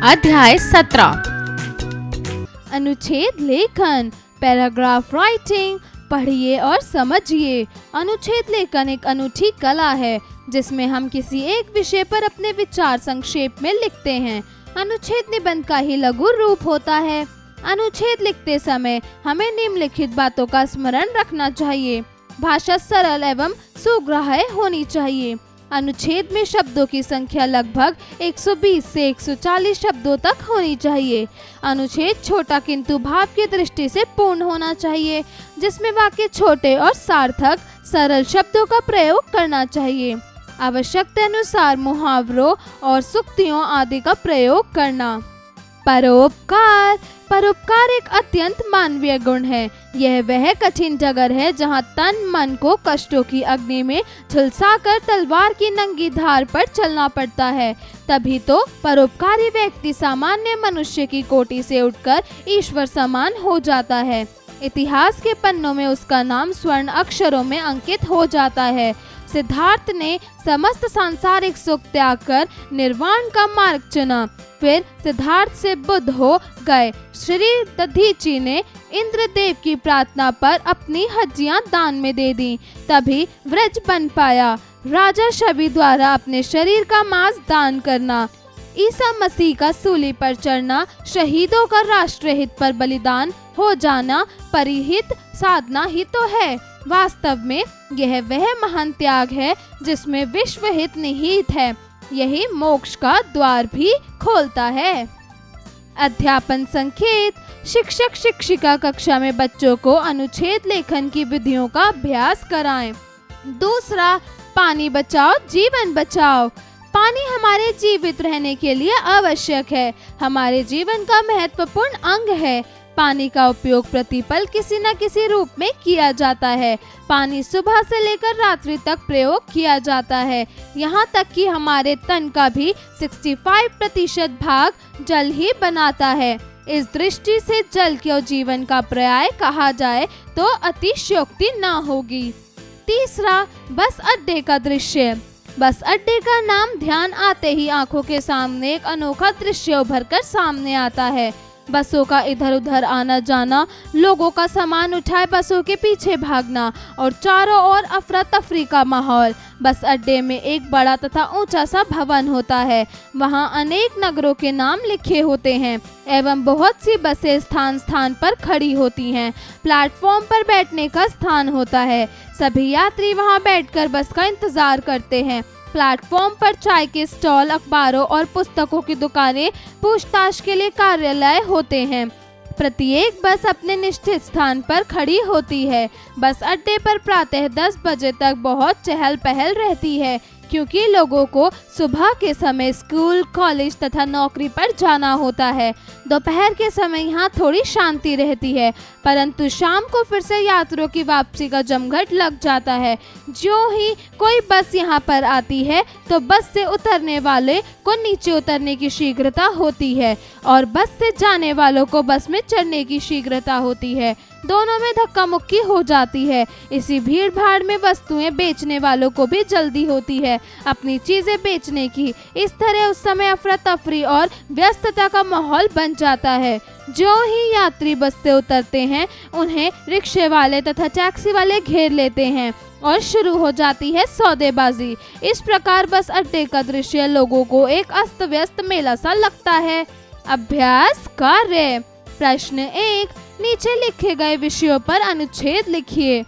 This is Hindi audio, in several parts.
अध्याय 17 अनुच्छेद लेखन, पैराग्राफ राइटिंग। पढ़िए और समझिए। अनुच्छेद लेखन एक अनूठी कला है जिसमें हम किसी एक विषय पर अपने विचार संक्षेप में लिखते हैं। अनुच्छेद निबंध का ही लघु रूप होता है। अनुच्छेद लिखते समय हमें निम्नलिखित बातों का स्मरण रखना चाहिए। भाषा सरल एवं सुग्राह्य होनी चाहिए। अनुच्छेद में शब्दों की संख्या लगभग 120 से 140 शब्दों तक होनी चाहिए। अनुच्छेद छोटा किंतु भाव की दृष्टि से पूर्ण होना चाहिए, जिसमें वाक्य छोटे और सार्थक सरल शब्दों का प्रयोग करना चाहिए। आवश्यकता अनुसार मुहावरों और सूक्तियों आदि का प्रयोग करना। परोपकार। परोपकार एक अत्यंत मानवीय गुण है। यह वह कठिन डगर है जहाँ तन मन को कष्टों की अग्नि में झुलसाकर तलवार की नंगी धार पर चलना पड़ता है। तभी तो परोपकारी व्यक्ति सामान्य मनुष्य की कोटि से उठकर ईश्वर समान हो जाता है। इतिहास के पन्नों में उसका नाम स्वर्ण अक्षरों में अंकित हो जाता है। सिद्धार्थ ने समस्त सांसारिक सुख त्याग कर निर्वाण का मार्ग चुना। फिर सिद्धार्थ से बुद्ध हो गए। श्री दधीची ने इंद्रदेव की प्रार्थना पर अपनी हड्डियां दान में दे दी, तभी व्रज बन पाया। राजा शबी द्वारा अपने शरीर का मांस दान करना, ईसा मसीह का सूली पर चढ़ना, शहीदों का राष्ट्रहित पर बलिदान हो जाना परिहित साधना ही तो है। वास्तव में यह वह महान त्याग है जिसमें विश्व हित निहित है। यही मोक्ष का द्वार भी खोलता है। अध्यापन संकेत। शिक्षक शिक्षिका कक्षा में बच्चों को अनुच्छेद लेखन की विधियों का अभ्यास कराएं। दूसरा, पानी बचाओ जीवन बचाओ। पानी हमारे जीवित रहने के लिए आवश्यक है, हमारे जीवन का महत्वपूर्ण अंग है। पानी का उपयोग प्रतिपल किसी न किसी रूप में किया जाता है। पानी सुबह से लेकर रात्रि तक प्रयोग किया जाता है। यहाँ तक कि हमारे तन का भी 65% भाग जल ही बनाता है। इस दृष्टि से जल को जीवन का पर्याय कहा जाए तो अतिशयोक्ति न होगी। तीसरा, बस अड्डे का दृश्य। बस अड्डे का नाम ध्यान आते ही आंखों के सामने एक अनोखा दृश्य उभर कर सामने आता है। बसों का इधर उधर आना जाना, लोगों का सामान उठाए बसों के पीछे भागना और चारों ओर अफरा तफरी का माहौल। बस अड्डे में एक बड़ा तथा ऊंचा सा भवन होता है। वहां अनेक नगरों के नाम लिखे होते हैं एवं बहुत सी बसें स्थान स्थान पर खड़ी होती हैं। प्लेटफॉर्म पर बैठने का स्थान होता है। सभी यात्री वहां बैठकर बस का इंतजार करते हैं। प्लेटफॉर्म पर चाय के स्टॉल, अखबारों और पुस्तकों की दुकानें, पूछताछ के लिए कार्यालय होते हैं। प्रत्येक बस अपने निश्चित स्थान पर खड़ी होती है। बस अड्डे पर प्रातः 10 बजे तक बहुत चहल पहल रहती है, क्योंकि लोगों को सुबह के समय स्कूल, कॉलेज तथा नौकरी पर जाना होता है। दोपहर के समय यहाँ थोड़ी शांति रहती है, परंतु शाम को फिर से यात्रियों की वापसी का जमघट लग जाता है। जो ही कोई बस यहाँ पर आती है तो बस से उतरने वाले को नीचे उतरने की शीघ्रता होती है और बस से जाने वालों को बस में चढ़ने की शीघ्रता होती है। दोनों में धक्का मुक्की हो जाती है। इसी भीड़ भाड़ में वस्तुएं बेचने वालों को भी जल्दी होती है अपनी चीजें बेचने की। इस तरह उस समय अफरा तफरी और व्यस्तता का माहौल बन जाता है। जो ही यात्री बस से उतरते हैं उन्हें रिक्शे वाले तथा टैक्सी वाले घेर लेते हैं और शुरू हो जाती है सौदेबाजी। इस प्रकार बस अड्डे का दृश्य लोगों को एक अस्त व्यस्त मेला सा लगता है। अभ्यास कार्य। प्रश्न 1, नीचे लिखे गए विषयों पर अनुच्छेद लिखिए।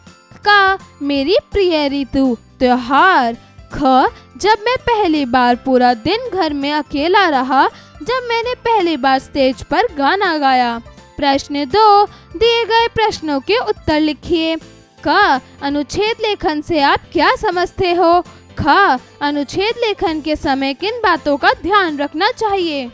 क, मेरी प्रिय ऋतु त्योहार। ख, जब मैं पहली बार पूरा दिन घर में अकेला रहा, जब मैंने पहली बार स्टेज पर गाना गाया। प्रश्न 2, दिए गए प्रश्नों के उत्तर लिखिए। क, अनुच्छेद लेखन से आप क्या समझते हो? ख, अनुच्छेद लेखन के समय किन बातों का ध्यान रखना चाहिए?